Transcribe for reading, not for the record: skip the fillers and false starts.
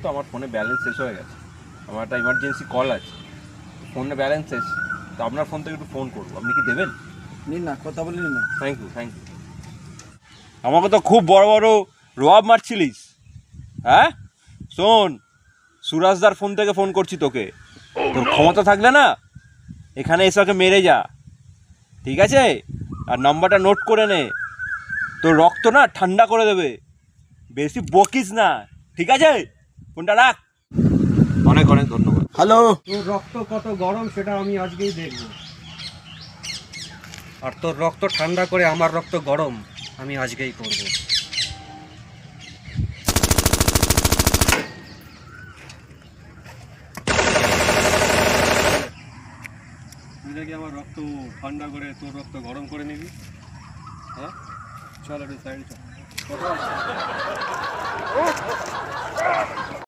তো আমার ফোনে ব্যালেন্স শেষ হয়ে গেছে, আমার একটা ইমার্জেন্সি কল আছে, ফোনে ব্যালেন্স শেষ, তো আপনার ফোন থেকে একটু ফোন করবো, আপনি কি দেবেন? নিন না, কথা বলে নিন না। Thank you thank you. আমাকে তো খুব বড় বড় রোয়াব মারছিলিস, হ্যাঁ? শোন, সুরাজদার ফোন থেকে ফোন করছি তোকে, তোর ক্ষমতা থাকলে না এখানে এসে ওকে মেরে যা, ঠিক আছে? আর নাম্বারটা নোট করে নে, তোর রক্ত না ঠান্ডা করে দেবে, বেশি বকিস না, ঠিক আছে? ফোনটা রাখ। অনেক অনেক ধন্যবাদ। হ্যালো। তোর রক্ত কত গরম সেটা আমি আজকেই দেখব, আর তোর রক্ত ঠান্ডা করে আমার রক্ত গরম আমি আজকেই করব। তুই নাকি আমার রক্ত ঠান্ডা করে তোর রক্ত গরম করে নিবি? হ্যাঁ, চল একটু সাইড চল।